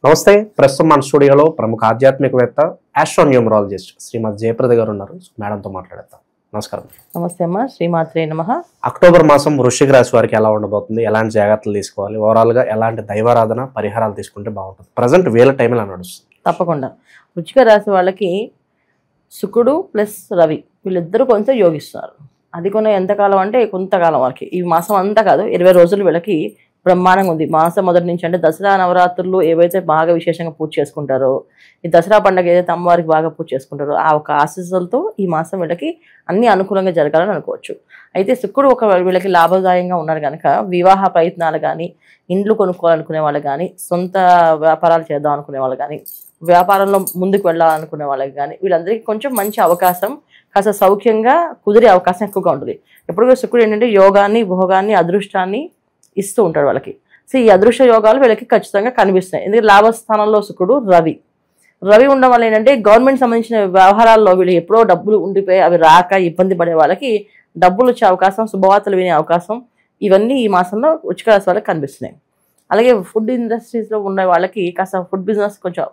నమస్తే. ప్రస్తుతం మన స్టూడియోలో ప్రముఖ ఆధ్యాత్మికవేత్త ఆస్ట్రోన్యూమరాలజిస్ట్ శ్రీమతి జయప్రద గారు ఉన్నారు. మేడంతో మాట్లాడేద్దాం. నమస్కారం. నమస్తే అమ్మా. శ్రీమాత్రే నమః. అక్టోబర్ మాసం వృశ్చిక రాశి వారికి ఎలా ఉండబోతుంది, ఎలాంటి జాగ్రత్తలు తీసుకోవాలి, ఓవరాల్ గా ఎలాంటి దైవారాధన పరిహారాలు తీసుకుంటే బాగుంటుంది, ప్రజెంట్ వేల టైంలో నడుస్తుంది? తప్పకుండా. వృశ్చిక రాశి వాళ్ళకి శుక్రుడు ప్లస్ రవి వీళ్ళిద్దరూ కొంచెం యోగిస్తున్నారు. అది ఎంతకాలం అంటే కొంతకాలం వరకు, ఈ మాసం అంతా కాదు, 20 రోజులు వీళ్ళకి బ్రహ్మాండంగా ఉంది. మాసం మొదటి నుంచి అంటే దసరా నవరాత్రులు ఏవైతే బాగా విశేషంగా పూజ చేసుకుంటారో, ఈ దసరా పండుగ ఏదైతే అమ్మవారికి బాగా పూజ చేసుకుంటారో ఆ ఒక ఆశీస్సులతో ఈ మాసం వీళ్ళకి అన్ని అనుకూలంగా జరగాలని అనుకోవచ్చు. అయితే శుక్రుడు వీళ్ళకి లాభదాయంగా ఉన్నారు కనుక వివాహ ప్రయత్నాలు కానీ, ఇండ్లు కొనుక్కోవాలనుకునే వాళ్ళు కానీ, సొంత వ్యాపారాలు చేద్దాం అనుకునే వాళ్ళు కానీ, వ్యాపారంలో ముందుకు వెళ్ళాలనుకునే వాళ్ళకి కానీ వీళ్ళందరికీ కొంచెం మంచి అవకాశం, కాస్త సౌఖ్యంగా కుదిరే అవకాశం ఎక్కువగా ఉంటుంది. ఎప్పుడు శుక్రుడు ఏంటంటే యోగాన్ని, భోగాన్ని, అదృష్టాన్ని ఇస్తూ ఉంటాడు వాళ్ళకి. సో ఈ అదృష్ట యోగాలు వీళ్ళకి ఖచ్చితంగా కనిపిస్తున్నాయి. ఎందుకంటే లాభస్థానంలో శుక్రుడు రవి ఉండడం వల్ల ఏంటంటే గవర్నమెంట్ సంబంధించిన వ్యవహారాల్లో వీళ్ళు ఎప్పుడో డబ్బులు ఉండిపోయి అవి రాక ఇబ్బంది పడే వాళ్ళకి డబ్బులు వచ్చే అవకాశం, శుభవార్తలు వినే అవకాశం, ఇవన్నీ ఈ మాసంలో వృశ్చిక రాశి వాళ్ళకి కనిపిస్తున్నాయి. అలాగే ఫుడ్ ఇండస్ట్రీస్లో ఉన్న వాళ్ళకి కాస్త ఫుడ్ బిజినెస్ కొంచెం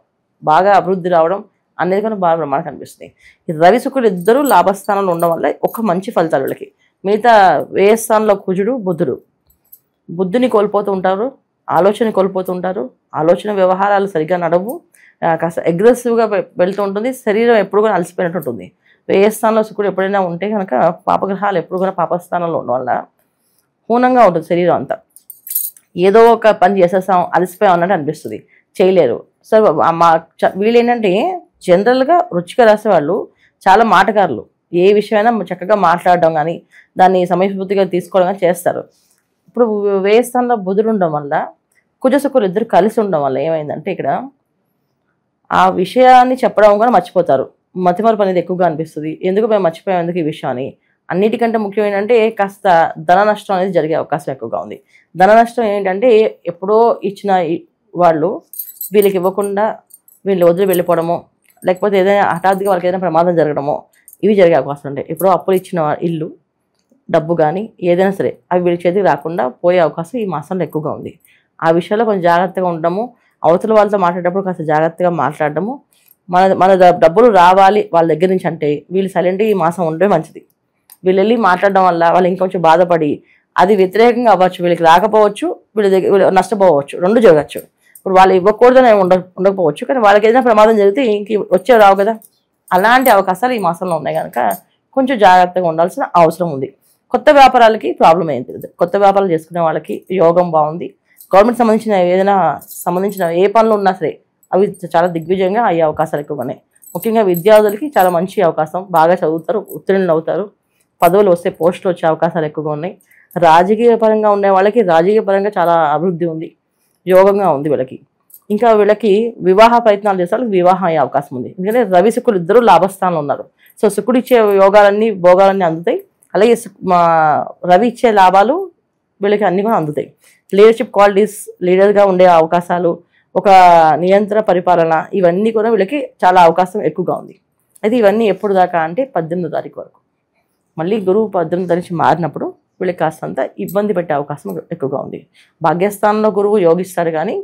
బాగా అభివృద్ధి రావడం అనేది కూడా బాగా ప్రమాణం కనిపిస్తుంది. ఈ రవి శుక్రుడు ఇద్దరు లాభస్థానంలో ఉండడం వల్ల ఒక మంచి ఫలితాలు వీళ్ళకి. మిగతా వ్యయస్థానంలో కుజుడు, బుద్ధిని కోల్పోతూ ఉంటారు, ఆలోచన కోల్పోతూ ఉంటారు, ఆలోచన వ్యవహారాలు సరిగ్గా నడవు, కాస్త అగ్రెసివ్గా వెళ్తూ ఉంటుంది, శరీరం ఎప్పుడు కూడా అలసిపోయినట్టు ఉంటుంది. వ్యయస్థానంలో శుక్రుడు ఎప్పుడైనా ఉంటే కనుక పాపగ్రహాలు ఎప్పుడు కూడా పాపస్థానంలో ఉండడం వల్ల హూనంగా ఉంటుంది శరీరం అంతా. ఏదో ఒక పని చేసేస్తాం, అలసిపోయాం అన్నట్టు అనిపిస్తుంది, చేయలేరు. సో వీళ్ళు ఏంటంటే జనరల్గా వృశ్చిక రాశి వాళ్ళు చాలా మాటకారులు. ఏ విషయమైనా చక్కగా మాట్లాడడం కానీ, దాన్ని సమయస్ఫూర్తిగా తీసుకోవడం కానీ చేస్తారు. ఇప్పుడు వ్యయస్థానంలో బుధుడు ఉండడం వల్ల, కుజ శుక్రులు ఇద్దరు కలిసి ఉండడం వల్ల ఏమైందంటే ఇక్కడ ఆ విషయాన్ని చెప్పడం కూడా మర్చిపోతారు. మతిమరుపు అనేది ఎక్కువగా అనిపిస్తుంది. ఎందుకు మేము మర్చిపోయాం, ఎందుకు ఈ విషయాన్ని. అన్నిటికంటే ముఖ్యం ఏంటంటే కాస్త ధన నష్టం అనేది జరిగే అవకాశం ఎక్కువగా ఉంది. ధన నష్టం ఏంటంటే ఎప్పుడో ఇచ్చిన వాళ్ళు వీళ్ళకి ఇవ్వకుండా వీళ్ళు వదిలి వెళ్ళిపోవడమో, లేకపోతే ఏదైనా హఠాత్తుగా వాళ్ళకి ఏదైనా ప్రమాదం జరగడమో, ఇవి జరిగే అవకాశం ఉంటాయి. ఎప్పుడో అప్పులు ఇచ్చిన ఇల్లు, డబ్బు కానీ ఏదైనా సరే అవి వీళ్ళ చేతికి రాకుండా పోయే అవకాశం ఈ మాసంలో ఎక్కువగా ఉంది. ఆ విషయాల్లో కొంచెం జాగ్రత్తగా ఉండడము, అవతల వాళ్ళతో మాట్లాడేటప్పుడు కాస్త జాగ్రత్తగా మాట్లాడడము, మన డబ్బులు రావాలి వాళ్ళ దగ్గర నుంచి అంటే వీళ్ళు సైలెంట్గా ఈ మాసం ఉండడం మంచిది. వీళ్ళు వెళ్ళి మాట్లాడడం వల్ల వాళ్ళు ఇంకొంచెం బాధపడి అది వ్యతిరేకంగా అవ్వచ్చు, వీళ్ళకి రాకపోవచ్చు, వీళ్ళు నష్టపోవచ్చు, రెండు జరగచ్చు. ఇప్పుడు వాళ్ళు ఇవ్వకూడదని ఉండకపోవచ్చు, కానీ వాళ్ళకి ఏదైనా ప్రమాదం జరిగితే ఇంక వచ్చే రావు కదా. అలాంటి అవకాశాలు ఈ మాసంలో ఉన్నాయి కనుక కొంచెం జాగ్రత్తగా ఉండాల్సిన అవసరం ఉంది. కొత్త వ్యాపారాలకి ప్రాబ్లం ఏం తెలియదు. కొత్త వ్యాపారాలు చేసుకునే వాళ్ళకి యోగం బాగుంది. గవర్నమెంట్ సంబంధించిన ఏ పనులు ఉన్నా సరే అవి చాలా దిగ్విజయంగా అయ్యే అవకాశాలు ఎక్కువగా ఉన్నాయి. ముఖ్యంగా విద్యార్థులకి చాలా మంచి అవకాశం, బాగా చదువుతారు, ఉత్తీర్ణులు అవుతారు, పదవులు వస్తే పోస్టులు వచ్చే అవకాశాలు ఎక్కువగా ఉన్నాయి. రాజకీయ పరంగా ఉండే వాళ్ళకి రాజకీయ పరంగా చాలా అభివృద్ధి ఉంది, యోగంగా ఉంది వీళ్ళకి. ఇంకా వీళ్ళకి వివాహ ప్రయత్నాలు చేసే వాళ్ళకి వివాహం అయ్యే అవకాశం ఉంది. ఎందుకంటే రవి శుక్రులు ఇద్దరు లాభస్థానంలో ఉన్నారు. సో శుక్రుడు ఇచ్చే యోగాలన్నీ, భోగాలన్నీ అందుతాయి. అలాగే రవి ఇచ్చే లాభాలు వీళ్ళకి అన్నీ కూడా అందుతాయి. లీడర్షిప్ క్వాలిటీస్, లీడర్గా ఉండే అవకాశాలు, ఒక నియంత్రణ పరిపాలన, ఇవన్నీ కూడా వీళ్ళకి చాలా అవకాశం ఎక్కువగా ఉంది. అయితే ఇవన్నీ ఎప్పుడు దాకా అంటే 18వ తారీఖు వరకు. మళ్ళీ గురువు 18వ తారీఖు మారినప్పుడు వీళ్ళకి కాస్తంత ఇబ్బంది పెట్టే అవకాశం ఎక్కువగా ఉంది. భాగ్యస్థానంలో గురువు యోగిస్తారు కానీ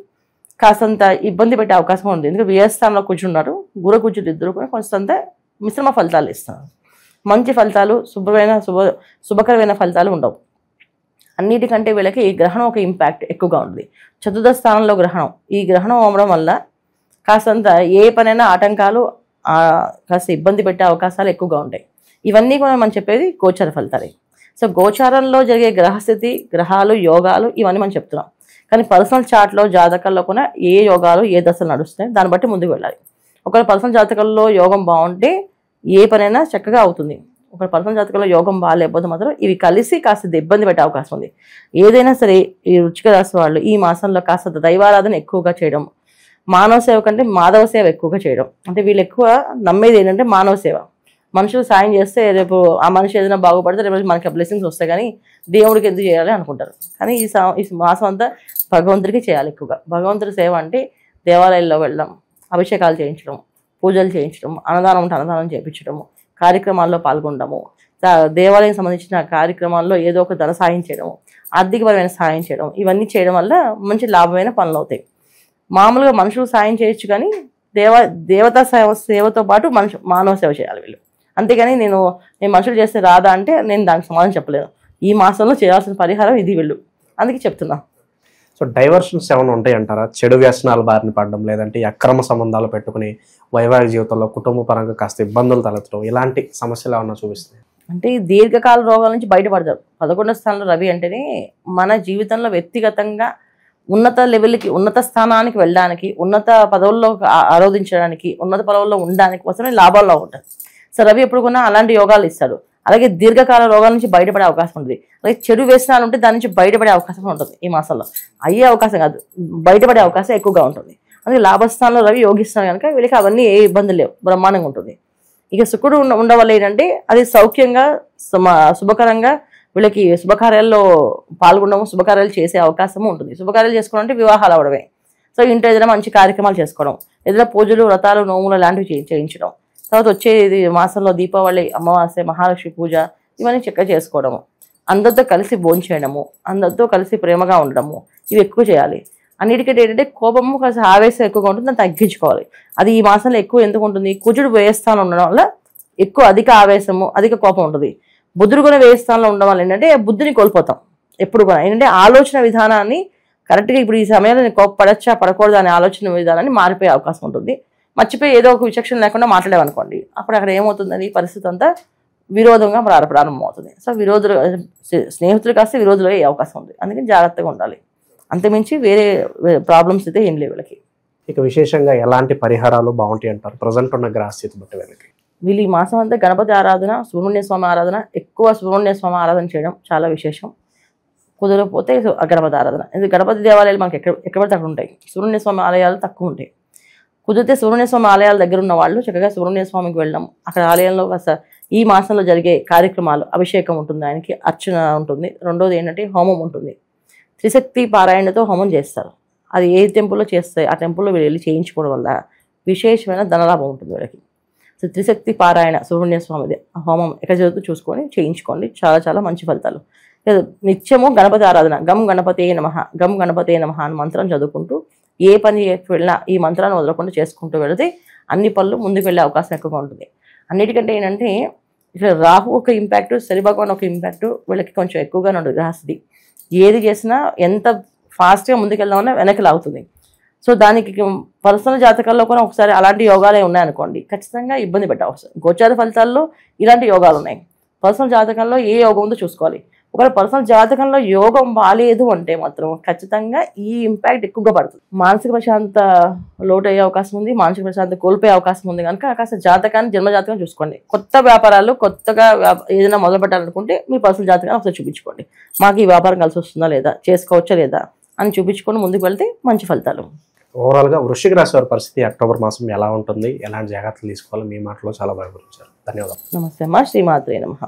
కాస్తంత ఇబ్బంది పెట్టే అవకాశం ఉంది. ఎందుకంటే వ్యయస్థానంలో కూర్చున్నారు, కుజుడు ఇద్దరు కూడా కొంత మిశ్రమ ఫలితాలు ఇస్తున్నారు. మంచి ఫలితాలు, శుభకరమైన ఫలితాలు ఉండవు. అన్నిటికంటే వీళ్ళకి గ్రహణం ఒక ఇంపాక్ట్ ఎక్కువగా ఉంటుంది. చతుర్థ స్థానంలో గ్రహణం, ఈ గ్రహణం అవ్వడం వల్ల కాస్తంత ఏ పనైనా ఆటంకాలు, కాస్త ఇబ్బంది పెట్టే అవకాశాలు ఎక్కువగా ఉంటాయి. ఇవన్నీ కూడా మనం చెప్పేది గోచార ఫలితాలే. సో గోచారంలో జరిగే గ్రహస్థితి, గ్రహాలు, యోగాలు ఇవన్నీ మనం చెప్తున్నాం. కానీ పర్సనల్ చార్ట్లో, జాతకాల్లో కూడా ఏ యోగాలు ఏ దశలు నడుస్తాయి దాన్ని బట్టి ముందుకు వెళ్ళాలి. ఒకవేళ పర్సనల్ జాతకాల్లో యోగం బాగుంటే ఏ పనైనా చక్కగా అవుతుంది. ఒక పర్సనల్ జాతకంలో యోగం బాగాలేకపోతే మాత్రం ఇవి కలిసి కాస్త ఇబ్బంది పెట్టే అవకాశం ఉంది. ఏదైనా సరే ఈ వృశ్చిక రాశి వాళ్ళు ఈ మాసంలో కాస్త దైవారాధన ఎక్కువగా చేయడం, మానవ సేవ కంటే మాధవ సేవ ఎక్కువగా చేయడం. అంటే వీళ్ళు ఎక్కువ నమ్మేది ఏంటంటే మానవ సేవ. మనుషులు సాయం చేస్తే రేపు ఆ మనిషి ఏదైనా బాగుపడితే రేపు మనకి బ్లెస్సింగ్స్ వస్తాయి, కానీ దేవుడికి ఎందుకు చేయాలి అనుకుంటారు. కానీ ఈ మాసం అంతా భగవంతుడికి చేయాలి ఎక్కువగా. భగవంతుడి సేవ అంటే దేవాలయాల్లో వెళ్ళడం, అభిషేకాలు చేయించడం, పూజలు చేయించడం, అన్నదానం ఉంటే అన్నదానం చేయించడము, కార్యక్రమాల్లో పాల్గొనడము, దేవాలయం సంబంధించిన కార్యక్రమాల్లో ఏదో ఒక ధన సాయం చేయడము, ఆర్థికపరమైన సహాయం చేయడం, ఇవన్నీ చేయడం వల్ల మంచి లాభమైన పనులు అవుతాయి. మామూలుగా మనుషులు సాయం చేయొచ్చు కానీ దేవతా సేవతో పాటు మానవ సేవ చేయాలి వీళ్ళు. అంతేగాని నేను మనుషులు చేస్తే రాదా అంటే నేను దానికి సమాధానం చెప్పలేను. ఈ మాసంలో చేయాల్సిన పరిహారం ఇది వీళ్ళు, అందుకే చెప్తున్నా. సో డైవర్షన్స్ ఏమైనా ఉంటాయి అంటారా? చెడు వ్యసనాలు బారిన పడడం, లేదంటే అక్రమ సంబంధాలు పెట్టుకుని వైవాహిక జీవితంలో కుటుంబ పరంగా కాస్త ఇబ్బందులు తలెత్తడం, ఇలాంటి సమస్యలు ఏమన్నా చూపిస్తాయి? అంటే ఈ దీర్ఘకాల రోగాల నుంచి బయటపడతారు. 11వ స్థానంలో రవి అంటేనే మన జీవితంలో వ్యక్తిగతంగా ఉన్నత లెవెల్కి, ఉన్నత స్థానానికి వెళ్ళడానికి, ఉన్నత పదవుల్లో ఆరోధించడానికి, ఉన్నత పదవుల్లో ఉండడానికి కోసమే లాభాల్లో ఉంటారు. సో రవి ఎప్పుడు కూడా అలాంటి యోగాలు ఇస్తాడు. అలాగే దీర్ఘకాల రోగాల నుంచి బయటపడే అవకాశం ఉంటుంది. అలాగే చెడు వ్యసనాలు ఉంటే దాని నుంచి బయటపడే అవకాశం ఉంటుంది. ఈ మాసంలో అయ్యే అవకాశం కాదు, బయటపడే అవకాశం ఎక్కువగా ఉంటుంది. అందుకే లాభస్థానంలో రవి యోగిస్తున్నాడు కనుక వీళ్ళకి అవన్నీ ఏ ఇబ్బంది లేవు, బ్రహ్మాండంగా ఉంటుంది. ఇక శుక్రుడు ఉండవల్ల ఏంటంటే అది సౌఖ్యంగా శుభకరంగా వీళ్ళకి శుభకార్యాల్లో పాల్గొనడం, శుభకార్యాలు చేసే అవకాశము ఉంటుంది. శుభకార్యాలు చేసుకోవడం అంటే వివాహాలు అవడమే. సో ఇంట్లో ఏదైనా మంచి కార్యక్రమాలు చేసుకోవడం, ఏదైనా పూజలు, వ్రతాలు, నోములు లాంటివి చేయించడం. తర్వాత వచ్చేది మాసంలో దీపావళి, అమావాస్య, మహాలక్ష్మి పూజ ఇవన్నీ చక్కగా చేసుకోవడము, అందరితో కలిసి భోంచేయడము, అందరితో కలిసి ప్రేమగా ఉండడము, ఇవి ఎక్కువ చేయాలి. అన్నిటికంటే ఏంటంటే కోపము కాస్త ఆవేశం ఎక్కువగా ఉంటుంది, దాన్ని తగ్గించుకోవాలి. అది ఈ మాసంలో ఎక్కువ ఎందుకు ఉంటుంది? కుజుడు వ్యయస్థానంలో ఉండడం వల్ల ఎక్కువ అధిక ఆవేశము, అధిక కోపం ఉంటుంది. బుధుడు కూడా వ్యయస్థానంలో ఉండడం వల్ల ఏంటంటే బుద్ధిని కోల్పోతాం. ఎప్పుడు కూడా ఏంటంటే ఆలోచన విధానాన్ని కరెక్ట్గా ఇప్పుడు ఈ సమయంలో నేను కోపపడచ్చా పడకూడదు అనే ఆలోచన విధానాన్ని మారిపోయే అవకాశం ఉంటుంది. మర్చిపోయి ఏదో ఒక విచక్షణ లేకుండా మాట్లాడేమనుకోండి, అప్పుడు అక్కడ ఏమవుతుందని పరిస్థితి అంతా విరోధంగా ప్రారంభమవుతుంది. సో విరోధులు, స్నేహితులు కాస్తే విరోధులు అయ్యే అవకాశం ఉంది. అందుకని జాగ్రత్తగా ఉండాలి. అంతమించి వేరే ప్రాబ్లమ్స్ అయితే ఏం లేవు వీళ్ళకి. ఇక విశేషంగా ఎలాంటి పరిహారాలు బాగుంటాయి అంటారు ప్రజెంట్ ఉన్న గ్రహస్థితి బట్టి వీళ్ళకి? వీళ్ళు ఈ మాసం అంతా గణపతి ఆరాధన, సుబ్రహ్మణ్య స్వామి ఆరాధన, ఎక్కువ సుబ్రహ్మణ్య స్వామి ఆరాధన చేయడం చాలా విశేషం. కుదరకపోతే గణపతి ఆరాధన. ఎందుకంటే గణపతి దేవాలయాలు మనకి ఎక్కడ పడితే అక్కడ ఉంటాయి, సుబ్రహ్మణ్య స్వామి ఆలయాలు తక్కువ ఉంటాయి. కుదిరితే సుబ్రహ్మణ్య స్వామి ఆలయాల దగ్గర ఉన్న వాళ్ళు చక్కగా సుబ్రహ్మణ్య స్వామికి వెళ్ళడం, అక్కడ ఆలయంలో కాస్త ఈ మాసంలో జరిగే కార్యక్రమాలు, అభిషేకం ఉంటుంది, ఆయనకి అర్చన ఉంటుంది. రెండోది ఏంటంటే హోమం ఉంటుంది. త్రిశక్తి పారాయణతో హోమం చేస్తారు. అది ఏ టెంపుల్లో చేస్తే ఆ టెంపుల్లో వీళ్ళు వెళ్ళి చేయించుకోవడం వల్ల విశేషమైన ధనలాభం ఉంటుంది వీళ్ళకి. సో త్రిశక్తి పారాయణ సుబ్రహ్మణ్య స్వామిది హోమం ఎక్కడ జరుగుతూ చూసుకొని చేయించుకోండి, చాలా చాలా మంచి ఫలితాలు. నిత్యము గణపతి ఆరాధన, గం గణపతే నమః, గం గణపతే నమః అని మంత్రం చదువుకుంటూ ఏ పని వెళ్ళినా ఈ మంత్రాన్ని వదలకుండా చేసుకుంటూ వెళితే అన్ని పనులు ముందుకు వెళ్ళే అవకాశం ఎక్కువగా ఉంటుంది. అన్నిటికంటే ఏంటంటే ఇక్కడ రాహు ఒక ఇంపాక్ట్, శని భగవాన్ ఒక ఇంపాక్ట్ వీళ్ళకి కొంచెం ఎక్కువగానే ఉంటుంది. గ్రహస్థితి ఏది చేసినా ఎంత ఫాస్ట్గా ముందుకెళ్దామన్నా వెనక్కి లాగుతుంది. సో దానికి పర్సనల్ జాతకాల్లో కూడా ఒకసారి అలాంటి యోగాలే ఉన్నాయనుకోండి, ఖచ్చితంగా ఇబ్బంది పెట్టే అవసరం. గోచార ఫలితాల్లో ఇలాంటి యోగాలు ఉన్నాయి. పర్సనల్ జాతకంలో ఏ యోగం ఉందో చూసుకోవాలి. ఒకవేళ పర్సనల్ జాతకంలో యోగం బాగాలేదు అంటే మాత్రం ఖచ్చితంగా ఈ ఇంపాక్ట్ ఎక్కువగా పడుతుంది. మానసిక ప్రశాంత లోటు అయ్యే అవకాశం ఉంది, మానసిక ప్రశాంత కోల్పోయే అవకాశం ఉంది. కనుక కాస్త జాతకాన్ని, జన్మ జాతకం చూసుకోండి. కొత్త వ్యాపారాలు, కొత్తగా ఏదైనా మొదలు పెట్టాలనుకుంటే మీ పర్సనల్ జాతకాన్ని ఒకసారి చూపించుకోండి. మాకు ఈ వ్యాపారం కలిసి వస్తుందా లేదా, చేసుకోవచ్చా లేదా అని చూపించుకొని ముందుకు వెళ్తే మంచి ఫలితాలు. ఓవరాల్గా వృశ్చిక రాశి వారి పరిస్థితి అక్టోబర్ మాసం ఎలా ఉంటుంది, ఎలాంటి జాగ్రత్తలు తీసుకోవాలి, మీ మాటలో చాలా బాగా వివరించారు. ధన్యవాదాలు. నమస్తే అమ్మా. శ్రీమాత్రే నమః.